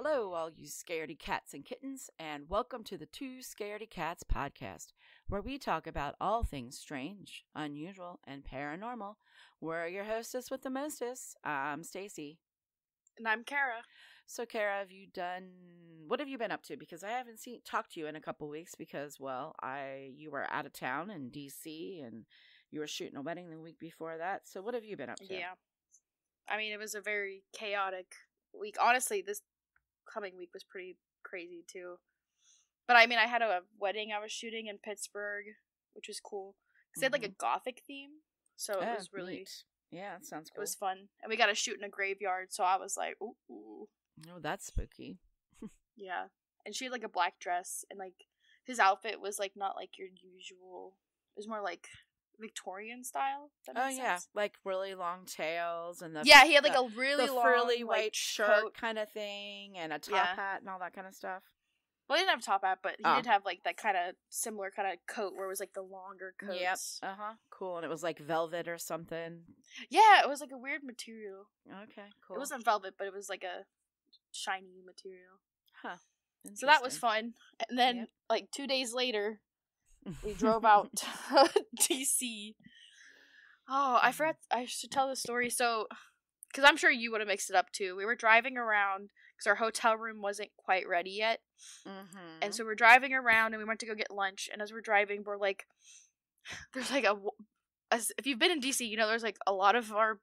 Hello, all you scaredy cats and kittens, and welcome to the Two Scaredy Cats podcast, where we talk about all things strange, unusual, and paranormal. We're your hostess with the mostest. I'm Stacy. And I'm Kara. So, Kara, what have you been up to? Because I haven't talked to you in a couple weeks because, you were out of town in DC and you were shooting a wedding the week before that. So, what have you been up to? Yeah. I mean, it was a very chaotic week. Honestly, this coming week was pretty crazy too. But I mean, I had a wedding I was shooting in Pittsburgh, which was cool. Because they had like a gothic theme. So it was really... Neat. Yeah, that sounds cool. It was fun. And we got to shoot in a graveyard, so I was like, ooh. Oh, that's spooky. Yeah. And she had like a black dress, and like his outfit was like not like your usual... It was more like Victorian style. Oh yeah, like really long tails and he had like a really long frilly like, white shirt kind of thing and a top hat and all that kind of stuff. Well, he didn't have a top hat, but he did have like that kind of similar kind of coat where it was like the longer coats. Yep. Cool. And it was like velvet or something. Yeah, it was like a weird material. Okay, cool. It wasn't velvet, but it was like a shiny material. Huh. So that was fun. And then like 2 days later, we drove out to DC. Oh, I forgot. I should tell the story. So, because I'm sure you would have mixed it up too. We were driving around because our hotel room wasn't quite ready yet. Mm-hmm. And so we're driving around and we went to go get lunch. And as we're driving, we're like, there's like if you've been in DC, you know, there's like a lot of our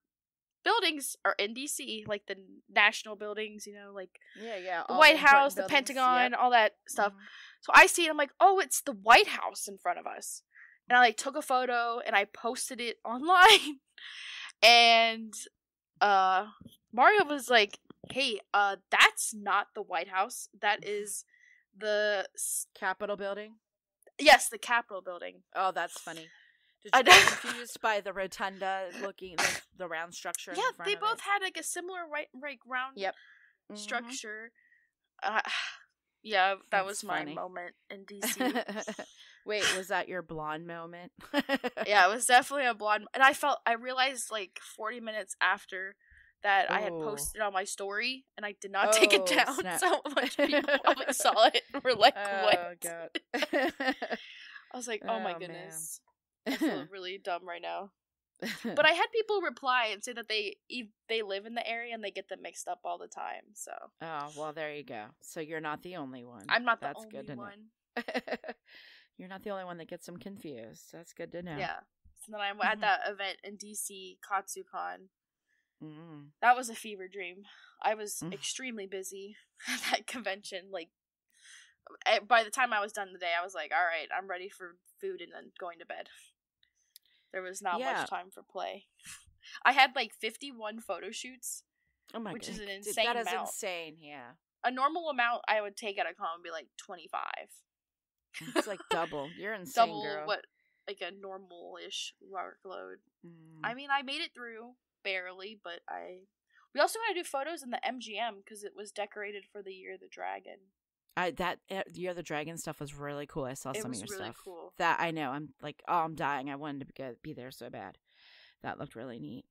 buildings are in DC, like the national buildings, you know, like the White House, the Pentagon, all that stuff. Mm-hmm. So I see it, I'm like, oh, it's the White House in front of us. And I like took a photo and I posted it online. And Mario was like, hey, that's not the White House. That is the Capitol building? Yes, the Capitol building. Oh, that's funny. Did you get confused by the rotunda looking, the round structure in front of it? Yeah, they both had like a similar round structure. Yeah, that was my moment in DC. Wait, was that your blonde moment? Yeah, it was definitely a blonde. And I realized like 40 minutes after that I had posted on my story, and I did not take it down. Snap. So much people probably saw it and were like, what? Oh, God. I was like, oh my goodness. Man. I feel really dumb right now. But I had people reply and say that they live in the area and they get them mixed up all the time. So. Oh, well, there you go. So you're not the only one. I'm not the only one. You're not the only one that gets them confused. That's good to know. Yeah. So then I had that event in DC, KatsuCon. Mm. That was a fever dream. I was extremely busy at that convention. Like, by the time I was done the day, I was like, all right, I'm ready for food and then going to bed. There was not much time for play. I had like 51 photo shoots. Oh my god. Which is an insane amount. That is insane, yeah. A normal amount I would take at a con would be like 25. It's like double. You're insane, double girl. What, like a normal-ish workload. I mean, I made it through, barely, but we also got to do photos in the MGM because it was decorated for the Year of the Dragon. That Year of the Dragon stuff was really cool. I saw some of your really stuff. Cool. That I know. I'm like, oh, I'm dying. I wanted to be there so bad. That looked really neat.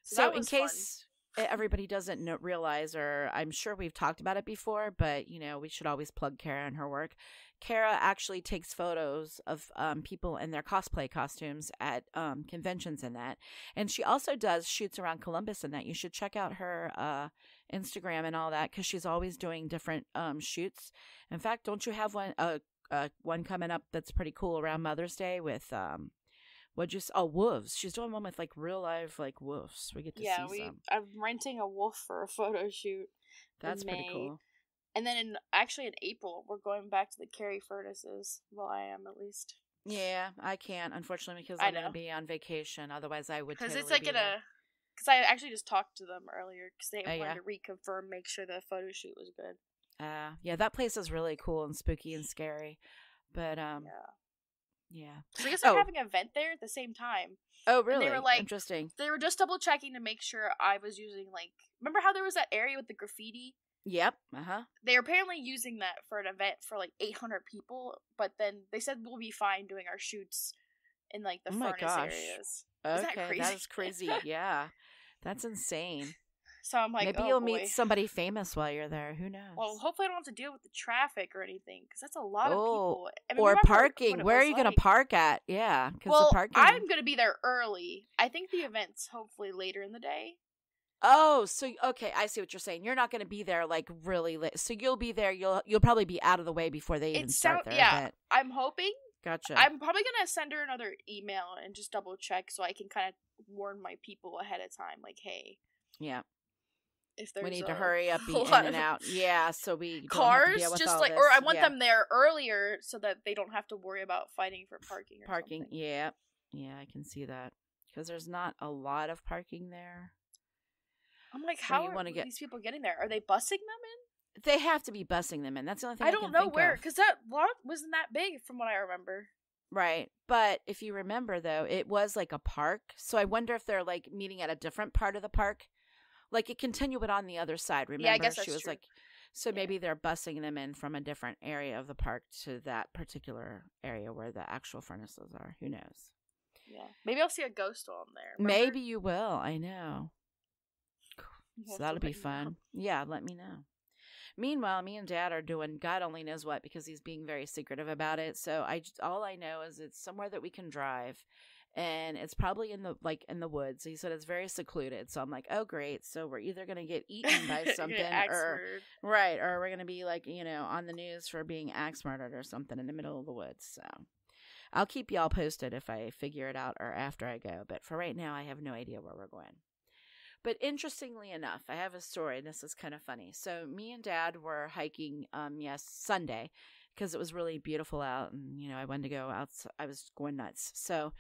So in case everybody doesn't realize, or I'm sure we've talked about it before, but you know, we should always plug Kara and her work. Kara actually takes photos of people in their cosplay costumes at conventions and that. And she also does shoots around Columbus and that. You should check out her Instagram and all that because she's always doing different shoots. In fact, don't you have one coming up that's pretty cool around Mother's Day with wolves. She's doing one with like real life like wolves. We get to see some. I'm renting a wolf for a photo shoot. That's pretty cool. And then in April, we're going back to the Carrie furnaces. Well, I am at least. Yeah, I can't, unfortunately, because I'm going to be on vacation. Otherwise, I would totally it's like because I actually just talked to them earlier because they wanted to reconfirm, make sure the photo shoot was good. Yeah, that place is really cool and spooky and scary. But, yeah. So I guess they're having an event there at the same time. Oh, really? And they were like, interesting. They were just double checking to make sure I was using like, remember how there was that area with the graffiti? Yep. They're apparently using that for an event for like 800 people, but then they said we'll be fine doing our shoots in like the furnace areas. Okay, that is crazy. Yeah, that's insane. So I'm like, maybe oh, you'll boy. meet somebody famous while you're there. Who knows? Well, hopefully I don't have to deal with the traffic or anything, because that's a lot of people. Or parking. Where are you going to park at? Yeah, because the parking. I'm going to be there early. I think the event's hopefully later in the day. Oh, so okay, I see what you're saying. You're not going to be there like really late. So you'll be there. You'll probably be out of the way before they even start their event. I'm hoping. Gotcha. I'm probably going to send her another email and just double check so I can kind of warn my people ahead of time. Like, hey. Yeah. If there's we need to hurry up, be in and out. Yeah, so we cars don't have to deal with just all like, this. or I want them there earlier so that they don't have to worry about fighting for parking. Or something. Yeah, I can see that because there's not a lot of parking there. I'm like, so how are these people getting there? Are they busing them in? They have to be busing them in. That's the only thing I don't know where, because that lot wasn't that big from what I remember. Right, but if you remember though, it was like a park. So I wonder if they're like meeting at a different part of the park. Like it continued but on the other side. Remember, I guess that's she was true. Like, so maybe they're busing them in from a different area of the park to that particular area where the actual furnaces are. Who knows? Yeah, maybe I'll see a ghost while I'm there. Remember? Maybe you will. I know. So that'll be fun. Yeah, let me know. Meanwhile, me and Dad are doing God only knows what because he's being very secretive about it. So all I know is it's somewhere that we can drive, and it's probably in the woods. He said it's very secluded. So I'm like, oh great. So we're either gonna get eaten by something, or we're gonna be like on the news for being axe murdered or something in the middle of the woods. So I'll keep y'all posted if I figure it out or after I go. But for right now, I have no idea where we're going. But interestingly enough, I have a story, and this is kind of funny. So me and Dad were hiking, Sunday, because it was really beautiful out, and, I wanted to go out. I was going nuts. So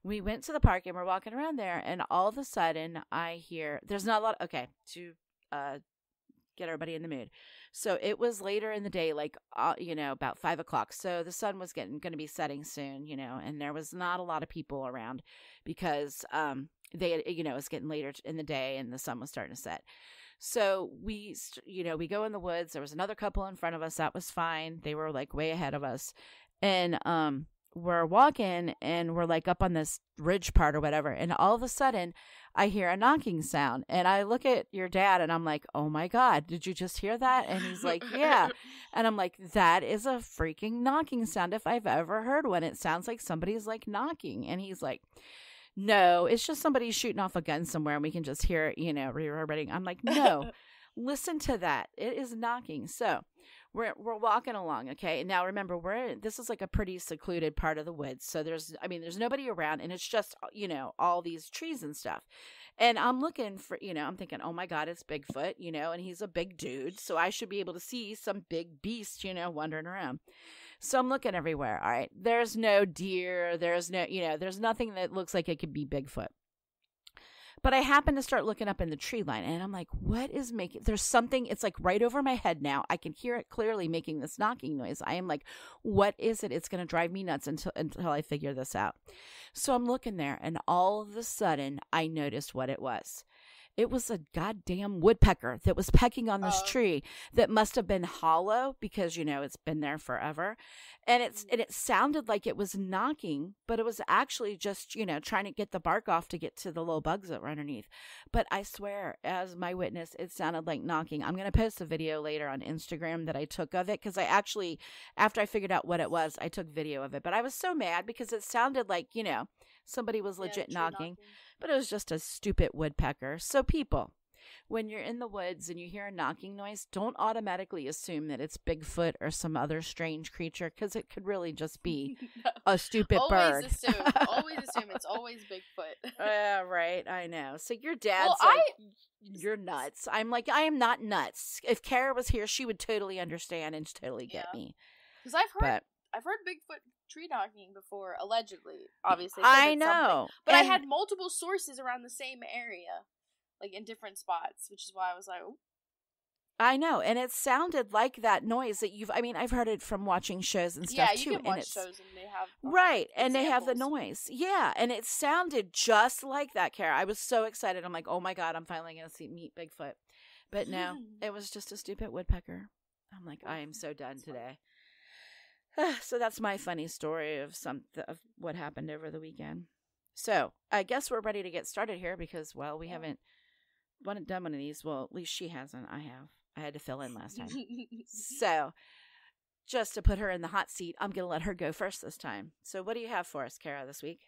we went to the park, and we're walking around there, and all of a sudden, I hear, there's not a lot, okay, to get everybody in the mood. So it was later in the day, like, about 5 o'clock. So the sun was going to be setting soon, and there was not a lot of people around because, it was getting later in the day and the sun was starting to set. So we go in the woods. There was another couple in front of us. That was fine. They were like way ahead of us. And, we're walking and we're like up on this ridge part or whatever. And all of a sudden I hear a knocking sound and I look at your dad and I'm like, oh my God, did you just hear that? And he's like, yeah. And I'm like, that is a freaking knocking sound if I've ever heard one. It sounds like somebody's like knocking. And he's like, no, it's just somebody shooting off a gun somewhere and we can just hear it, reverberating. I'm like, no, listen to that. It is knocking. So we're walking along. Okay. And now remember, this is like a pretty secluded part of the woods. So there's nobody around and it's just, all these trees and stuff. And I'm looking for, I'm thinking, oh my God, it's Bigfoot, and he's a big dude. So I should be able to see some big beast, wandering around. So I'm looking everywhere. All right. There's no deer. There's no, there's nothing that looks like it could be Bigfoot. But I happen to start looking up in the tree line and I'm like, what is there's something, it's like right over my head now. I can hear it clearly making this knocking noise. I am like, what is it? It's going to drive me nuts until I figure this out. So I'm looking there and all of a sudden I noticed what it was. It was a goddamn woodpecker that was pecking on this tree that must have been hollow because, it's been there forever. And it sounded like it was knocking, but it was actually just, trying to get the bark off to get to the little bugs that were underneath. But I swear, as my witness, it sounded like knocking. I'm going to post a video later on Instagram that I took of it because I actually, after I figured out what it was, I took video of it. But I was so mad because it sounded like, somebody was legit knocking. But it was just a stupid woodpecker. So people, when you're in the woods and you hear a knocking noise, don't automatically assume that it's Bigfoot or some other strange creature because it could really just be a stupid bird. Always assume it's always Bigfoot. Right. I know. So your dad's you're nuts. I'm like, I am not nuts. If Kara was here, she would totally understand and totally get me. Because I've heard Bigfoot tree knocking before, allegedly. Obviously, I know, but I had multiple sources around the same area, like in different spots, which is why I was like, oh. I know, and it sounded like that noise that I've heard it from watching shows and stuff too. Yeah, you can watch shows and they have and they have the noise. Yeah, and it sounded just like that, Kara. I was so excited. I'm like, oh my God, I'm finally going to meet Bigfoot. But no, it was just a stupid woodpecker. I'm like, I am so done today. So that's my funny story of what happened over the weekend. So I guess we're ready to get started here because, well, we haven't done one of these. Well, at least she hasn't. I have. I had to fill in last time. So, just to put her in the hot seat, I'm going to let her go first this time. So, what do you have for us, Kara, this week?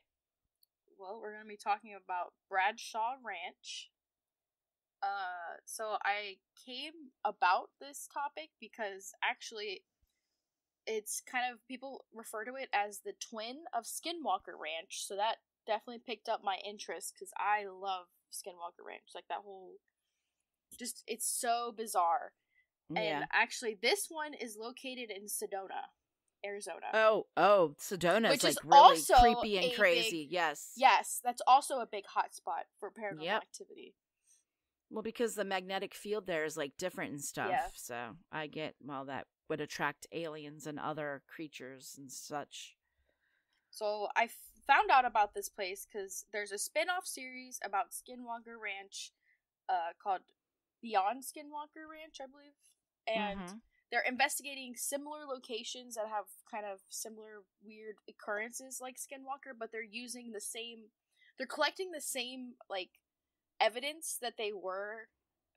Well, we're going to be talking about Bradshaw Ranch. So I came about this topic because actually it's kind of, people refer to it as the twin of Skinwalker Ranch, so that definitely picked up my interest because I love Skinwalker Ranch. Like, that whole, just, it's so bizarre. Yeah. And actually, this one is located in Sedona, Arizona. Oh, Sedona is like really also creepy and crazy. Yes. Yes, that's also a big hotspot for paranormal activity. Well, because the magnetic field there is like different and stuff. Yeah. So I get, well, that would attract aliens and other creatures and such. So I found out about this place because there's a spin-off series about Skinwalker Ranch called Beyond Skinwalker Ranch, I believe. And they're investigating similar locations that have kind of similar weird occurrences like Skinwalker, but they're using the same, they're collecting the same, like, evidence that they were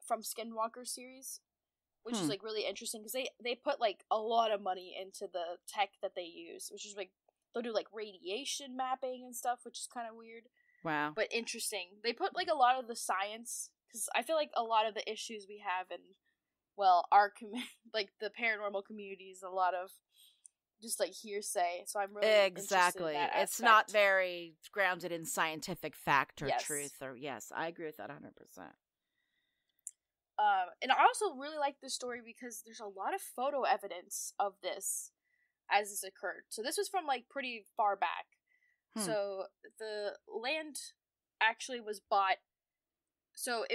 from Skinwalker series, which is like really interesting because they put like a lot of money into the tech that they use, which is like they'll do like radiation mapping and stuff, which is kind of weird. Wow. But interesting. They put like a lot of the science, because I feel like a lot of the issues we have in, well, our like the paranormal community is a lot of just like hearsay, so I'm really exactly. interested in that aspect. It's not very grounded in scientific fact or truth, or I agree with that 100%. And I also really like this story because there's a lot of photo evidence of this as this occurred. So this was from like pretty far back. So the land actually was bought. So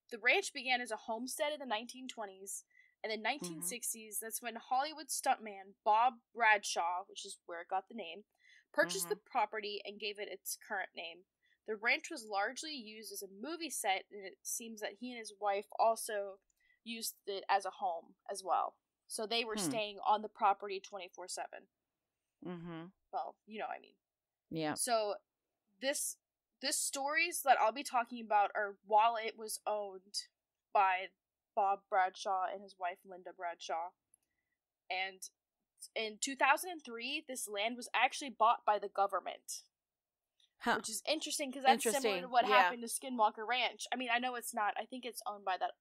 the ranch began as a homestead in the 1920s. And in the 1960s, that's when Hollywood stuntman Bob Bradshaw, which is where it got the name, purchased the property and gave it its current name. The ranch was largely used as a movie set, and it seems that he and his wife also used it as a home as well. So they were staying on the property 24/7. Well, you know what I mean. Yeah. So this stories that I'll be talking about are while it was owned by Bob Bradshaw and his wife Linda Bradshaw. And in 2003, this land was actually bought by the government. Which is interesting because that's similar to what happened to Skinwalker Ranch. I mean, I know it's not. I think it's owned by that.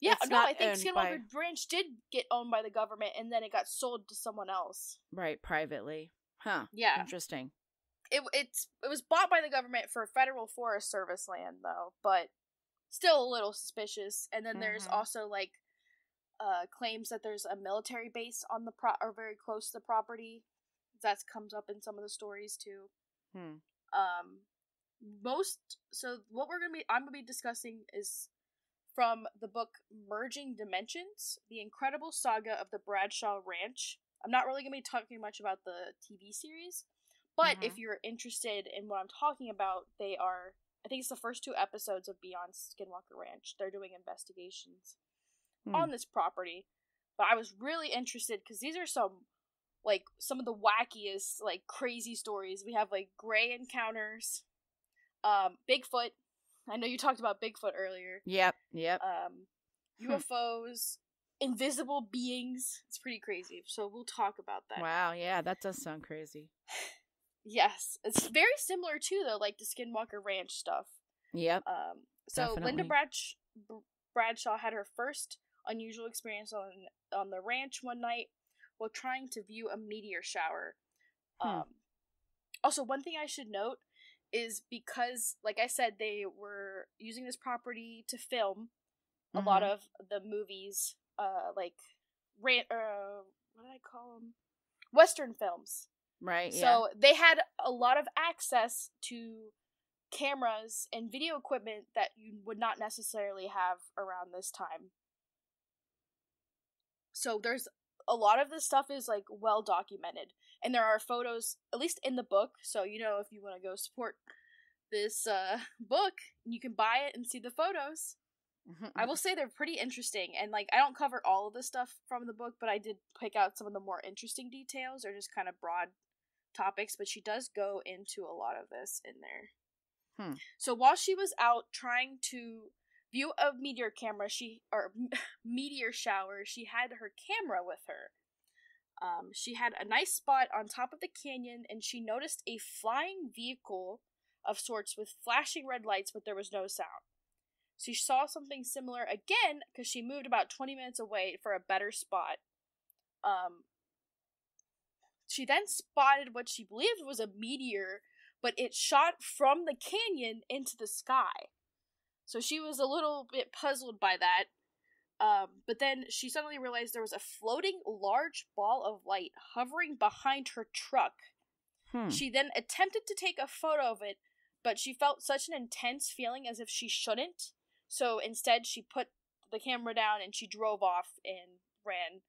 Yeah, no, I think Skinwalker Ranch did get owned by the government and then it got sold to someone else. Right, privately. Huh. Yeah. Interesting. It was bought by the government for Federal Forest Service land, though, but still a little suspicious. And then there's also like claims that there's a military base on the or very close to the property. That comes up in some of the stories too. So what I'm gonna be discussing is from the book Merging Dimensions: The Incredible Saga of the Bradshaw Ranch. I'm not really gonna be talking much about the TV series, but if you're interested in what I'm talking about, I think it's the first 2 episodes of Beyond Skinwalker Ranch. They're doing investigations on this property. But I was really interested because these are some of the wackiest, like, crazy stories. We have, like, gray encounters, Bigfoot. I know you talked about Bigfoot earlier. Yep. UFOs, invisible beings. It's pretty crazy. So we'll talk about that. Wow, yeah, that does sound crazy. Yes, it's very similar too, though, like the Skinwalker Ranch stuff. Yep. So definitely. Linda Bradshaw had her first unusual experience on the ranch one night while trying to view a meteor shower. Also, one thing I should note is because, like I said, they were using this property to film a lot of the movies, like what did I call them? Western films. Right, So they had a lot of access to cameras and video equipment that you would not necessarily have around this time. So there's a lot of this stuff is, like, well documented. And there are photos, at least in the book, so, you know, if you want to go support this book, you can buy it and see the photos. I will say they're pretty interesting, and, like, I don't cover all of the stuff from the book, but I did pick out some of the more interesting details, or just kind of broad topics, but she does go into a lot of this in there. So while she was out trying to view of meteor shower, she had her camera with her. She had a nice spot on top of the canyon, and she noticed a flying vehicle of sorts with flashing red lights, but there was no sound. She saw something similar again because she moved about 20 minutes away for a better spot. She then spotted what she believed was a meteor, but it shot from the canyon into the sky. So she was a little bit puzzled by that. But then she suddenly realized there was a floating large ball of light hovering behind her truck. She then attempted to take a photo of it, but she felt such an intense feeling as if she shouldn't. So instead she put the camera down and she drove off and ran.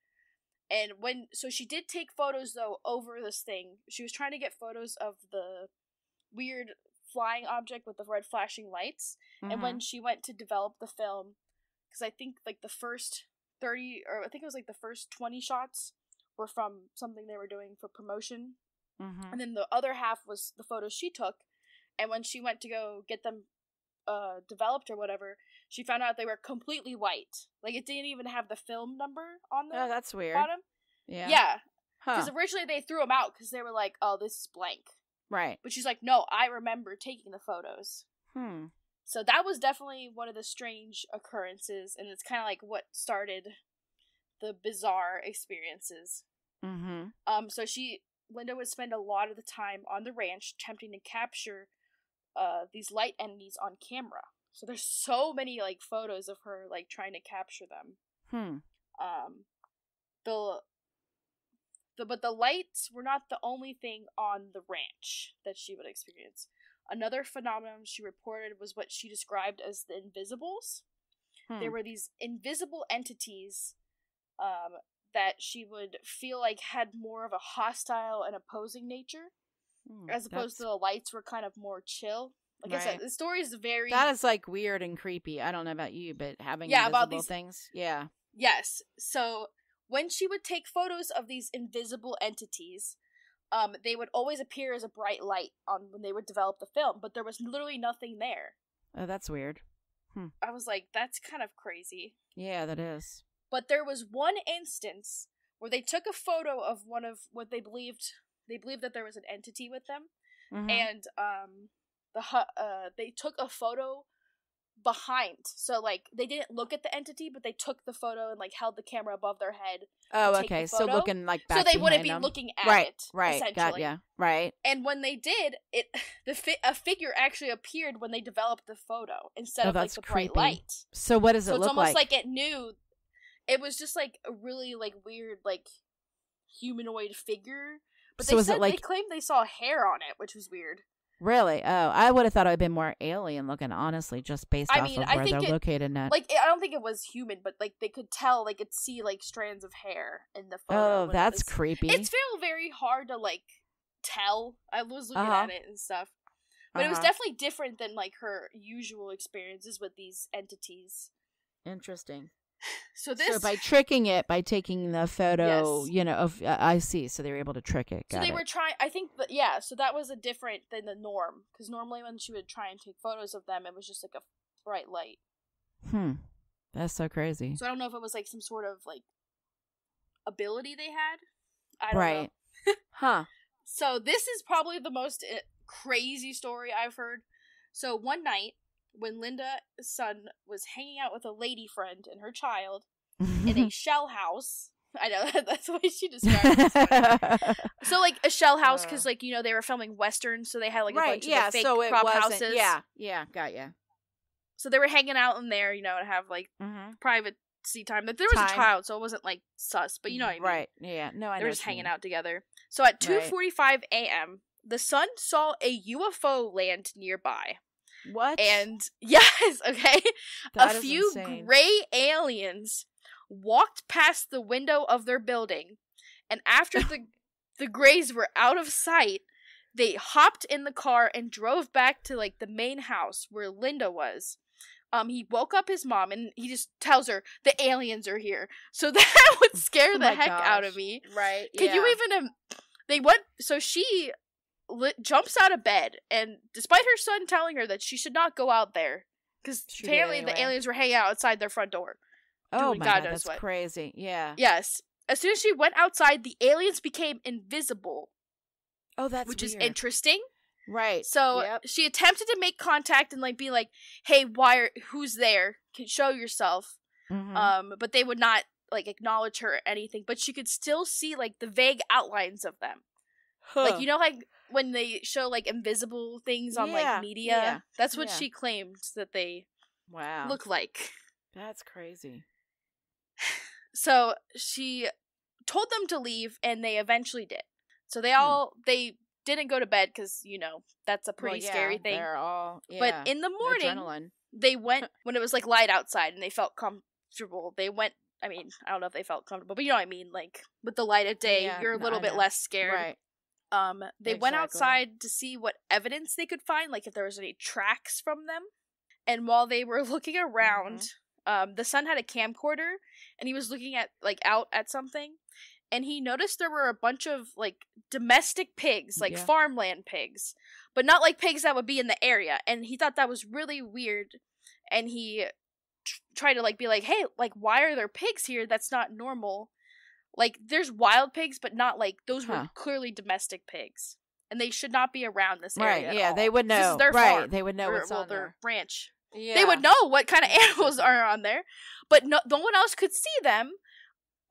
And so she did take photos though over this thing. She was trying to get photos of the weird flying object with the red flashing lights. And when she went to develop the film, because I think like the first 30, or I think it was like the first 20 shots were from something they were doing for promotion. And then the other half was the photos she took. And when she went to go get them developed or whatever, she found out they were completely white. Like, it didn't even have the film number on the that's weird. bottom. Yeah. Because originally they threw them out because they were like, oh, this is blank. Right. But she's like, no, I remember taking the photos. So that was definitely one of the strange occurrences, and it's kind of like what started the bizarre experiences. So Linda would spend a lot of the time on the ranch attempting to capture these light entities on camera. So there's so many like photos of her like trying to capture them. But the lights were not the only thing on the ranch that she would experience. Another phenomenon she reported was what she described as the invisibles. There were these invisible entities that she would feel like had more of a hostile and opposing nature, as opposed to the lights were kind of more chill. Like I said, the story is very... That is like weird and creepy. I don't know about you, but having invisible about these things, Yes. So when she would take photos of these invisible entities, they would always appear as a bright light when they would develop the film, but there was literally nothing there. Oh, that's weird. I was like, that's kind of crazy. Yeah, that is. But there was one instance where they took a photo of one of what they believed that there was an entity with them, and they took a photo behind. So like they didn't look at the entity, but they took the photo and like held the camera above their head. Oh, okay. So looking like back, so they wouldn't be looking at it. Right. Got ya. Right. And when they did, a figure actually appeared when they developed the photo instead of like the creepy. bright light. So what does it look like? So it's almost like it knew. It was just like a really like weird like humanoid figure. But so they claimed they saw hair on it, which was weird. Really? Oh, I would have thought it would have been more alien looking, honestly, just based off of where they're located now. Like, I don't think it was human, but like they could tell, like, could see like strands of hair in the photo. Oh, that's creepy. It's very hard to like tell. I was looking at it and stuff, but it was definitely different than like her usual experiences with these entities. Interesting. So by tricking it, by taking the photo, of I see. So they were able to trick it. So they were trying. I think, so that was a different than the norm, because normally when she would try and take photos of them, it was just like a bright light. That's so crazy. So I don't know if it was like some sort of like ability they had. I don't know. So this is probably the most crazy story I've heard. So one night, when Linda's son was hanging out with a lady friend and her child in a shell house. I know, that's the way she described it. So, like, a shell house, because, like, they were filming Westerns, so they had, like, a bunch of fake prop houses. Yeah, got ya. So they were hanging out in there, to have, like, privacy time. Like, there was a child, so it wasn't, like, sus, but you know what I mean. Right, yeah. No, I know. They were just hanging out together. So at 2:45 a.m., the son saw a UFO land nearby. What? And yes, okay. A few gray aliens walked past the window of their building, and after the grays were out of sight, they hopped in the car and drove back to like the main house where Linda was. He woke up his mom and he just tells her the aliens are here. So that would scare the heck out of me. Right? Could you even? So she jumps out of bed, and despite her son telling her that she should not go out there, Because apparently the aliens were hanging out outside their front door. Oh my God, that's crazy. Yeah. Yes. As soon as she went outside, the aliens became invisible. Oh, that's which weird. is interesting. Right. So she attempted to make contact and like be like, "Hey, who's there? Can show yourself." Mm-hmm. But they would not like acknowledge her or anything. But she could still see like the vague outlines of them. Huh. Like, you know, like when they show like invisible things on like media. Yeah. That's what she claimed that they look like. That's crazy. So she told them to leave, and they eventually did. So they didn't go to bed because, you know, that's a pretty scary thing. They're all, but in the morning, they went, when it was like light outside and they felt comfortable, they went, I mean, I don't know if they felt comfortable, but you know what I mean? Like, with the light of day, you're a little bit less scared. Right. They went outside to see what evidence they could find, like if there was any tracks from them. And while they were looking around, the son had a camcorder, and he was looking at, like, out at something. And he noticed there were a bunch of, like, domestic pigs, like farmland pigs, but not, like, pigs that would be in the area. And he thought that was really weird. And he tried to, like, be like, hey, like, why are there pigs here? That's not normal. Like, there's wild pigs, but not, like, those were clearly domestic pigs. And they should not be around this area at all. They would know. This is their farm. They would know what's on their ranch. Yeah. They would know what kind of animals are on there. But no one else could see them.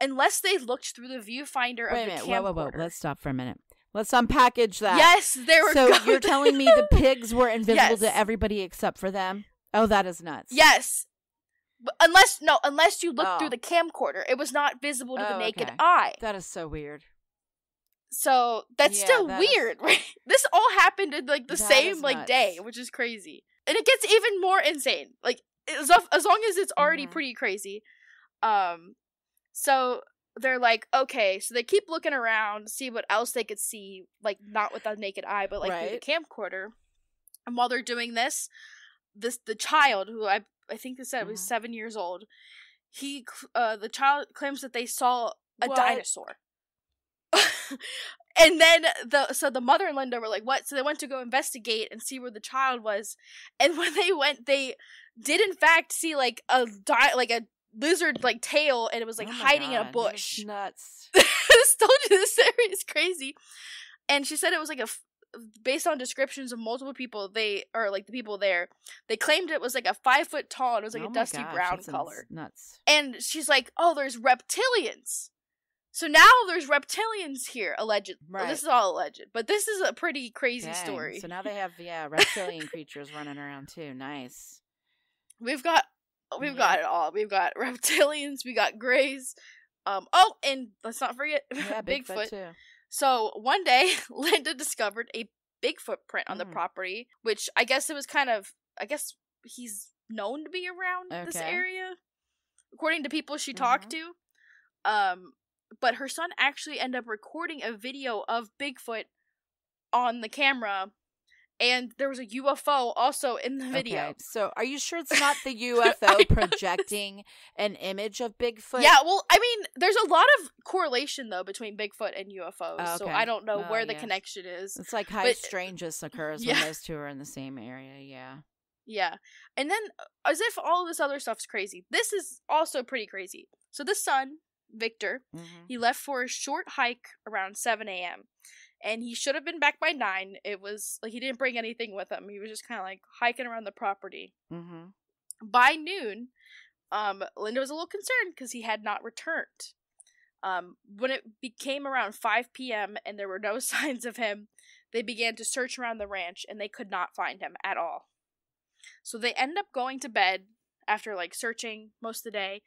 Unless they looked through the viewfinder of the camcorder. Whoa. Let's stop for a minute. Let's unpackage that. Yes, they were. So you're telling me the pigs were invisible to everybody except for them? Oh, that is nuts. Yes. But unless you look through the camcorder, it was not visible to the naked eye. That is so weird. So that's still weird, right? This all happened in like the same like day, which is crazy. And it gets even more insane. Like as long as it's already pretty crazy. So they're like, okay, so they keep looking around, see what else they could see, like not with the naked eye, but like through the camcorder. And while they're doing this, the child, who I think they said was 7 years old, the child claims that they saw a dinosaur. And then the mother and Linda were like, what? So they went to go investigate and see where the child was. And when they went, they did in fact see like a lizard like tail, and it was like hiding in a bush. Nuts. I told you this area is crazy. And she said it was like based on descriptions of multiple people, the people there, they claimed it was like a 5 foot tall, and it was like a dusty brown color. Nuts. And she's like, oh, there's reptilians. So now there's reptilians here, alleged. Right. Well, this is all alleged, but this is a pretty crazy story. So now they have reptilian creatures running around too. Nice. We've got it all. We've got reptilians, we got greys. And let's not forget Bigfoot too. So one day, Linda discovered a Bigfoot print on the property, which I guess he's known to be around this area, according to people she talked to. But her son actually ended up recording a video of Bigfoot on the camera, and there was a UFO also in the video. Okay, so are you sure it's not the UFO projecting an image of Bigfoot? Yeah, well, I mean, there's a lot of correlation, though, between Bigfoot and UFOs, so I don't know where the connection is. It's like high strangeness occurs when those two are in the same area, Yeah, and then, as if all this other stuff's crazy, this is also pretty crazy. So the son, Victor, he left for a short hike around 7 a.m., and he should have been back by 9. It was like he didn't bring anything with him. He was just kind of like hiking around the property. By noon, Linda was a little concerned because he had not returned. When it became around 5 p.m. and there were no signs of him, they began to search around the ranch, and they could not find him at all. So they ended up going to bed after like searching most of the day.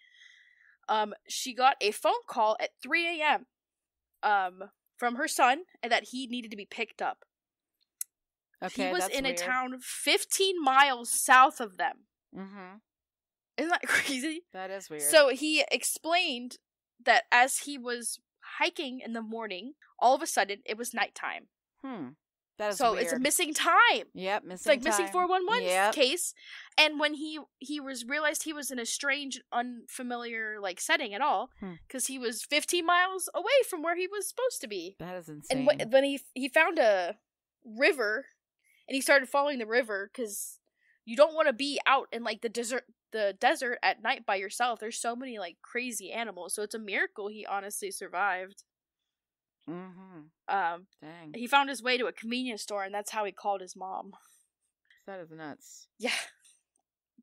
She got a phone call at 3 a.m. From her son, and that he needed to be picked up. Okay, he was in a town 15 miles south of them. Isn't that crazy? That is weird. So he explained that as he was hiking in the morning, all of a sudden it was nighttime. That is so weird. It's a missing time. Yep, missing time. It's like missing 411 case. And when he realized he was in a strange, unfamiliar like setting at all, because he was 15 miles away from where he was supposed to be. That is insane. And when he found a river, and he started following the river because you don't want to be out in like the desert at night by yourself. There's so many like crazy animals, so it's a miracle he honestly survived. Dang. He found his way to a convenience store, and that's how he called his mom. That is nuts. Yeah.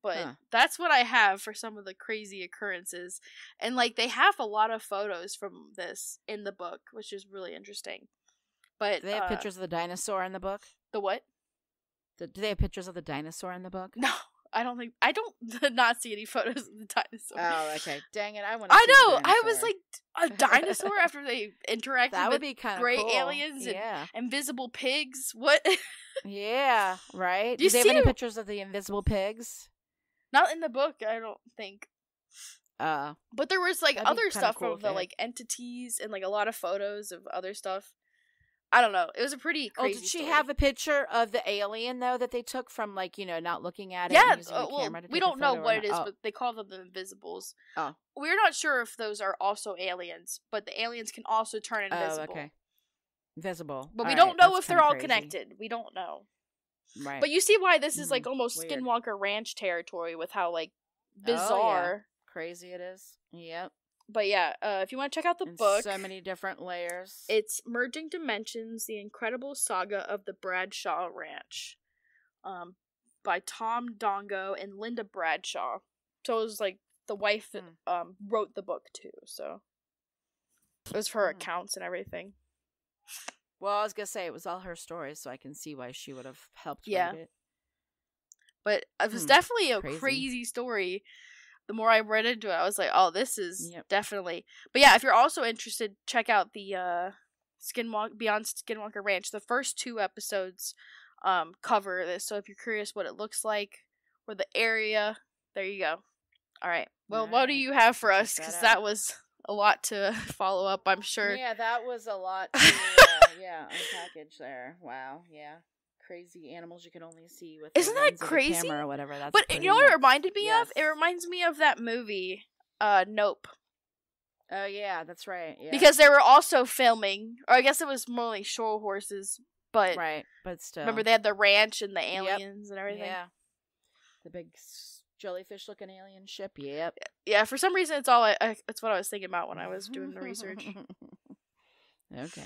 But that's what I have for some of the crazy occurrences. And, like, they have a lot of photos from this in the book, which is really interesting. But do they have pictures of the dinosaur in the book? The what? Do they have pictures of the dinosaur in the book? No, I don't not see any photos of the dinosaur. Oh, okay. Dang it, I want to see the dinosaur. I was like, a dinosaur after they interacted that would with be kind of great cool. aliens and invisible pigs? What? Yeah, right? Do they have any pictures of the invisible pigs? Not in the book, I don't think. But there was like other stuff cool from the like entities and like a lot of photos of other stuff. I don't know. It was a pretty crazy did she story. have a picture of the alien though that they took from like, not looking at it? Yeah, and using the camera to we take don't know what it is, Oh. but they call them the Invisibles. Oh. We're not sure if those are also aliens, but the aliens can also turn invisible. Oh, okay. Invisible. But we don't know if they're all connected. We don't know. Right. But you see why this is like almost weird. Skinwalker Ranch territory with how like bizarre, crazy it is. Yep. But yeah, if you want to check out the book, so many different layers. It's Merging Dimensions: The Incredible Saga of the Bradshaw Ranch, by Tom Dongo and Linda Bradshaw. So it was like the wife that wrote the book too. So it was for her accounts and everything. Well, I was gonna say it was all her stories, so I can see why she would have helped write it. But it was definitely a crazy story. The more I read into it, I was like, "Oh, this is definitely." But yeah, if you're also interested, check out the Beyond Skinwalker Ranch. The first 2 episodes cover this. So if you're curious what it looks like or the area, there you go. All right. Well, what do you have for us? Because that was a lot to follow up, I'm sure. Yeah, that was a lot to unpackage there. Wow. Yeah. Crazy animals you can only see with Isn't that crazy? Camera or whatever. That's but you know what it reminded me of? It reminds me of that movie, Nope. Oh yeah, that's right. Yeah. Because they were also filming, or I guess it was more like show horses, but but still. Remember they had the ranch and the aliens and everything. Yeah. The big jellyfish-looking alien ship. Yep. Yeah. For some reason, it's all it's what I was thinking about when I was doing the research. Okay.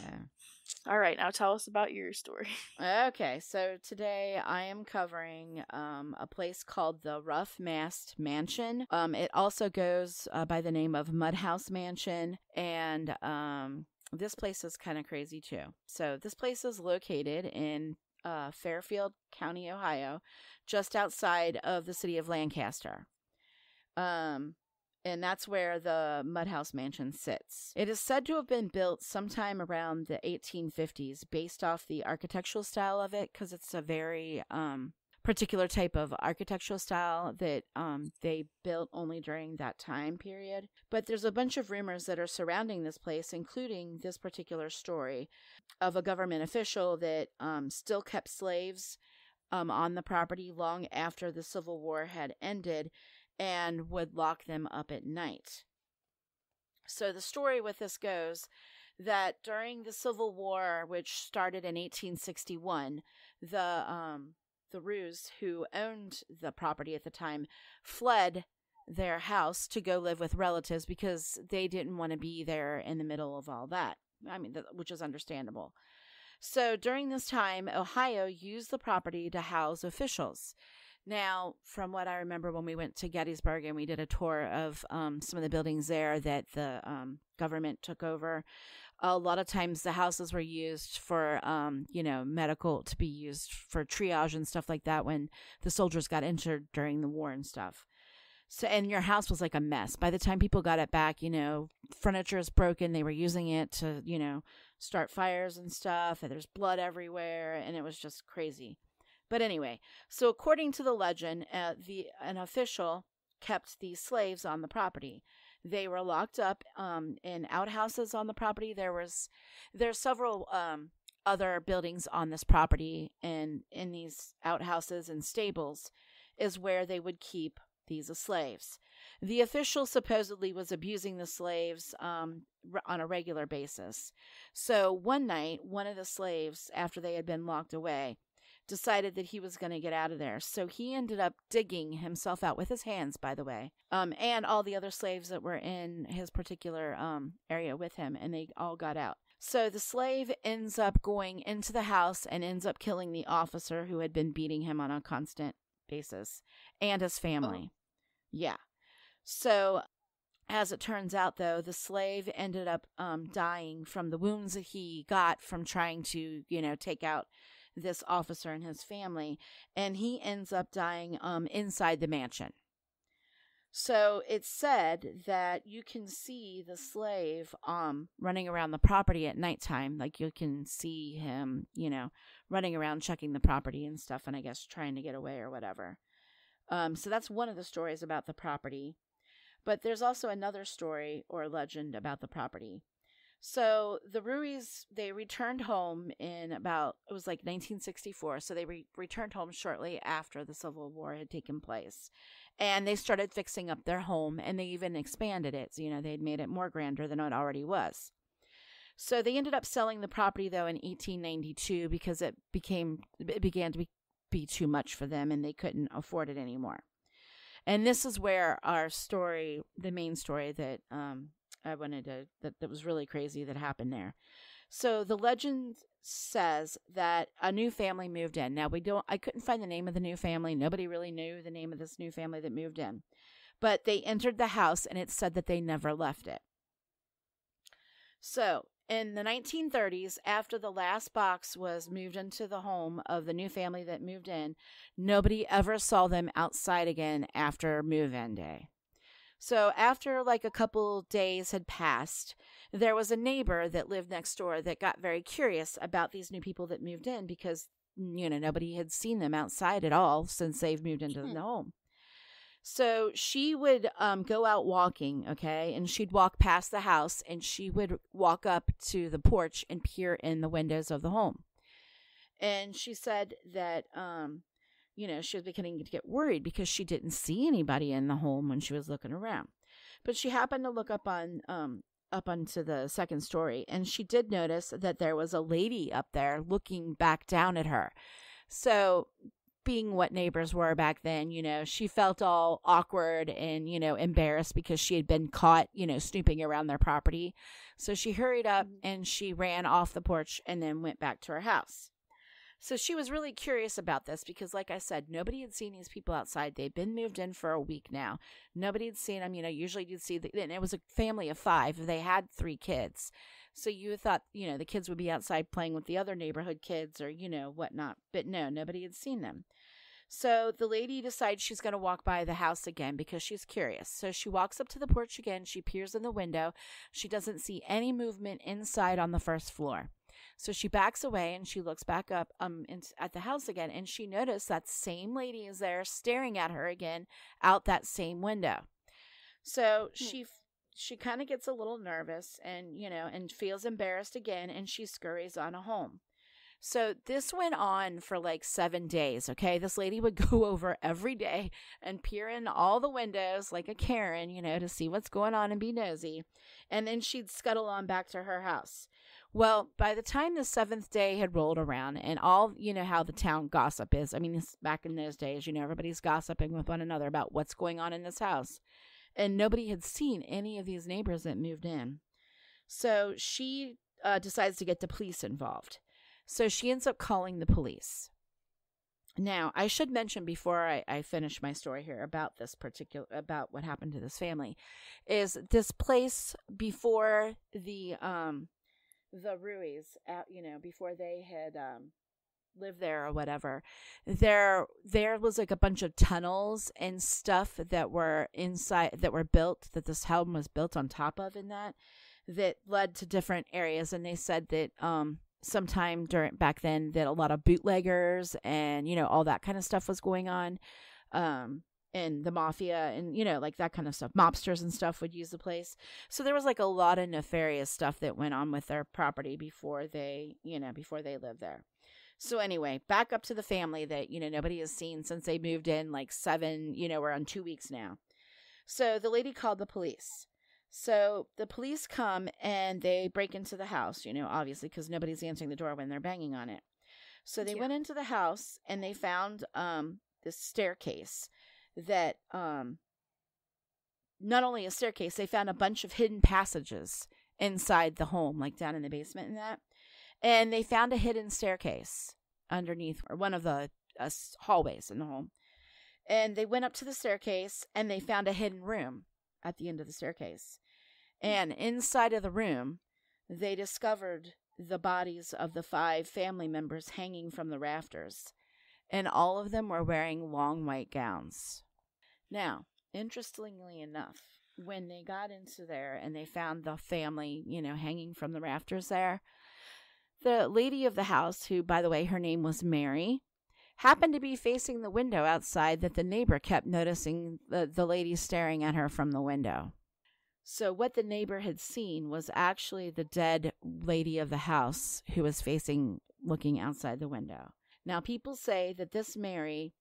All right, now tell us about your story. Okay, so today I am covering a place called the Rugh-Mast Mansion. It also goes by the name of Mudhouse Mansion, and this place is kind of crazy too. So this place is located in Fairfield County, Ohio, just outside of the city of Lancaster. And that's where the Mudhouse Mansion sits. It is said to have been built sometime around the 1850s based off the architectural style of it, because it's a very particular type of architectural style that they built only during that time period. But there's a bunch of rumors that are surrounding this place, including this particular story of a government official that still kept slaves on the property long after the Civil War had ended, and would lock them up at night. So the story with this goes that during the Civil War, which started in 1861, the Ruse, who owned the property at the time, fled their house to go live with relatives because they didn't want to be there in the middle of all that. I mean, which is understandable. So during this time, Ohio used the property to house officials. Now, from what I remember when we went to Gettysburg and we did a tour of some of the buildings there that the government took over, a lot of times the houses were used for, medical, to be used for triage and stuff like that when the soldiers got injured during the war and stuff. So, and your house was like a mess. By the time people got it back, furniture is broken. They were using it to, start fires and stuff. And there's blood everywhere. And it was just crazy. But anyway, so according to the legend, an official kept these slaves on the property. They were locked up in outhouses on the property. There's several other buildings on this property, and in these outhouses and stables is where they would keep these slaves. The official supposedly was abusing the slaves on a regular basis. So one night, one of the slaves, after they had been locked away, decided that he was going to get out of there. So he ended up digging himself out with his hands, by the way, and all the other slaves that were in his particular area with him, and they all got out. So the slave ends up going into the house and ends up killing the officer who had been beating him on a constant basis, and his family. Yeah. So as it turns out, though, the slave ended up dying from the wounds that he got from trying to, take out this officer and his family, and he ends up dying inside the mansion. So it's said that you can see the slave running around the property at nighttime. Like, you can see him, running around checking the property and stuff, and I guess trying to get away or whatever. So that's one of the stories about the property. But there's also another story or legend about the property. So the Ruiz, they returned home in it was like 1964. So they returned home shortly after the Civil War had taken place. And they started fixing up their home, and they even expanded it. So, they had made it more grander than it already was. So they ended up selling the property, though, in 1892 because it began to be too much for them, and they couldn't afford it anymore. And this is where our story, the main story that I wanted to, that was really crazy that happened there. So the legend says that a new family moved in. Now I couldn't find the name of the new family. Nobody really knew the name of this new family that moved in. But they entered the house, and it said that they never left it. So in the 1930s, after the last box was moved into the home of the new family that moved in, nobody ever saw them outside again after move-in day. So after like a couple days had passed, there was a neighbor that lived next door that got very curious about these new people that moved in because, nobody had seen them outside at all since they've moved into the home. So she would go out walking, okay, and she'd walk past the house, and she would walk up to the porch and peer in the windows of the home. And she said that, she was beginning to get worried because she didn't see anybody in the home when she was looking around. But she happened to look up onto the second story, and she did notice that there was a lady up there looking back down at her. So, being what neighbors were back then, she felt all awkward and, embarrassed because she had been caught, snooping around their property. So she hurried up and she ran off the porch and then went back to her house. So she was really curious about this because, like I said, nobody had seen these people outside. They'd been moved in for a week now. Nobody had seen them. Usually you'd see, and it was a family of 5. They had 3 kids. So you thought, the kids would be outside playing with the other neighborhood kids or, whatnot. But no, nobody had seen them. So the lady decides she's going to walk by the house again because she's curious. So she walks up to the porch again. She peers in the window. She doesn't see any movement inside on the first floor. So she backs away and she looks back up at the house again, and she noticed that same lady is there staring at her again out that same window. So she kind of gets a little nervous and feels embarrassed again, and she scurries on home. So this went on for like 7 days, okay? This lady would go over every day and peer in all the windows like a Karen, to see what's going on and be nosy. And then she'd scuttle on back to her house. Well, by the time the 7th day had rolled around, and all, how the town gossip is. I mean, back in those days, everybody's gossiping with one another about what's going on in this house. And nobody had seen any of these neighbors that moved in. So she decides to get the police involved. So she ends up calling the police. Now, I should mention before I finish my story here about about what happened to this family, is this place before the Ruiz, before they had lived there or whatever, there was like a bunch of tunnels and stuff that were inside, that were built, that this home was built on top of, and that led to different areas. And they said that sometime back then that a lot of bootleggers and all that kind of stuff was going on, and the mafia and like that kind of stuff, mobsters and stuff would use the place. So there was like a lot of nefarious stuff that went on with their property before they lived there. So anyway, back up to the family that nobody has seen since they moved in, like 7, we're on 2 weeks now. So the lady called the police. So the police come and they break into the house, obviously, because nobody's answering the door when they're banging on it. So they went into the house and they found this staircase that not only a staircase, they found a bunch of hidden passages inside the home, like down in the basement and that. And they found a hidden staircase underneath, or one of the hallways in the home. And they went up to the staircase and they found a hidden room at the end of the staircase. And inside of the room, they discovered the bodies of the 5 family members hanging from the rafters. And all of them were wearing long white gowns. Now, interestingly enough, when they got into there and they found the family, hanging from the rafters there, the lady of the house, who, by the way, her name was Mary, happened to be facing the window outside that the neighbor kept noticing the lady staring at her from the window. So what the neighbor had seen was actually the dead lady of the house who was looking outside the window. Now, people say that this Mary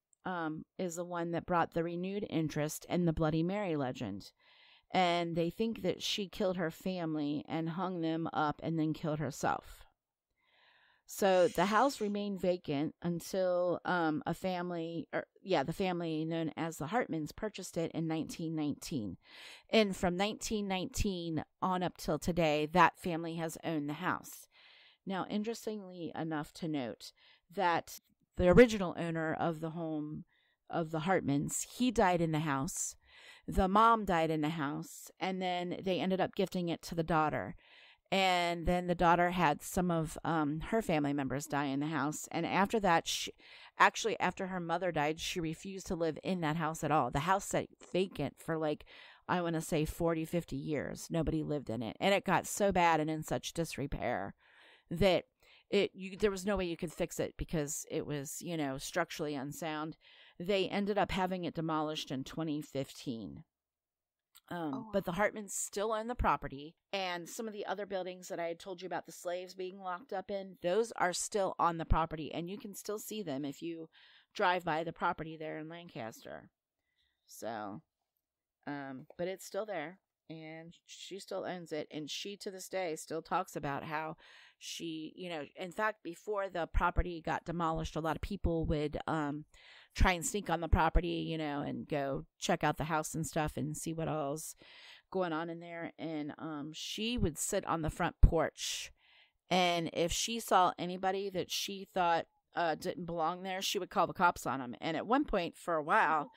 is the one that brought the renewed interest in the Bloody Mary legend. And they think that she killed her family and hung them up and then killed herself. So the house remained vacant until the family known as the Hartmans purchased it in 1919. And from 1919 on up till today, that family has owned the house. Now, interestingly enough to note that the original owner of the home of the Hartmans, he died in the house. The mom died in the house, and then they ended up gifting it to the daughter. And then the daughter had some of her family members die in the house. And after that, after her mother died, she refused to live in that house at all. The house sat vacant for I want to say 40, 50 years. Nobody lived in it. And it got so bad and in such disrepair that there was no way you could fix it because it was, structurally unsound. They ended up having it demolished in 2015. But the Hartmans still own the property, and some of the other buildings that I had told you about the slaves being locked up in, those are still on the property, and you can still see them if you drive by the property there in Lancaster. So, but it's still there, and she still owns it, and she to this day still talks about how she, in fact, before the property got demolished, a lot of people would try and sneak on the property, and go check out the house and stuff and see what all's going on in there. And she would sit on the front porch, and if she saw anybody that she thought didn't belong there, she would call the cops on them. And at one point, for a while,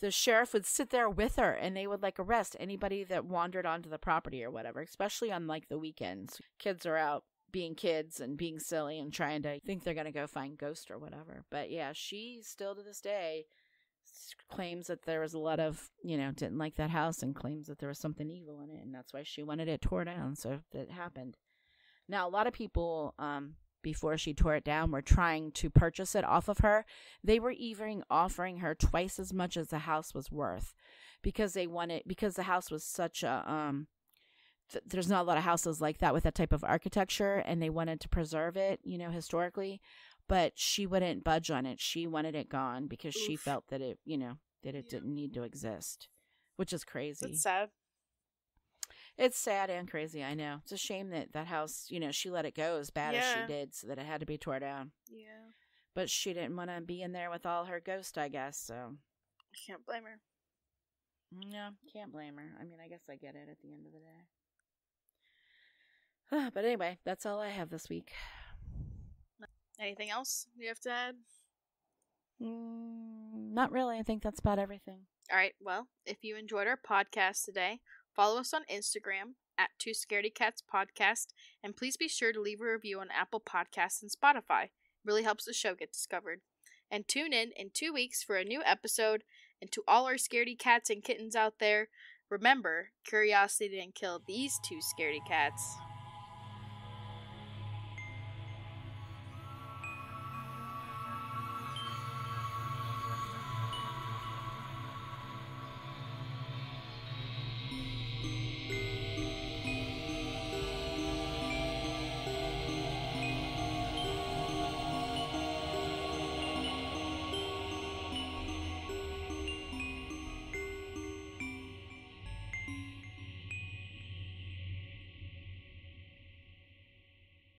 the sheriff would sit there with her, and they would arrest anybody that wandered onto the property or whatever, especially on the weekends. Kids are out being kids and being silly and trying to think they're going to go find ghosts or whatever. But yeah, she still to this day claims that there was a lot of, didn't like that house and claims that there was something evil in it. And that's why she wanted it tore down. So that happened. Now, a lot of people, before she tore it down, were trying to purchase it off of her. They were even offering her twice as much as the house was worth because the house was such a, there's not a lot of houses like that with that type of architecture, and they wanted to preserve it, historically, but she wouldn't budge on it. She wanted it gone because she felt that it, didn't need to exist, which is crazy. It's sad. It's sad and crazy, I know. It's a shame that house, she let it go as bad as she did so that it had to be torn down. Yeah. But she didn't want to be in there with all her ghosts, I guess, so. I can't blame her. No, can't blame her. I mean, I guess I get it at the end of the day. But anyway, that's all I have this week. Anything else you have to add? Not really. I think that's about everything. All right. Well, if you enjoyed our podcast today, follow us on Instagram at Two Scaredy Cats Podcast, and please be sure to leave a review on Apple Podcasts and Spotify. It really helps the show get discovered. And tune in 2 weeks for a new episode. And to all our scaredy cats and kittens out there, remember, curiosity didn't kill these 2 scaredy cats.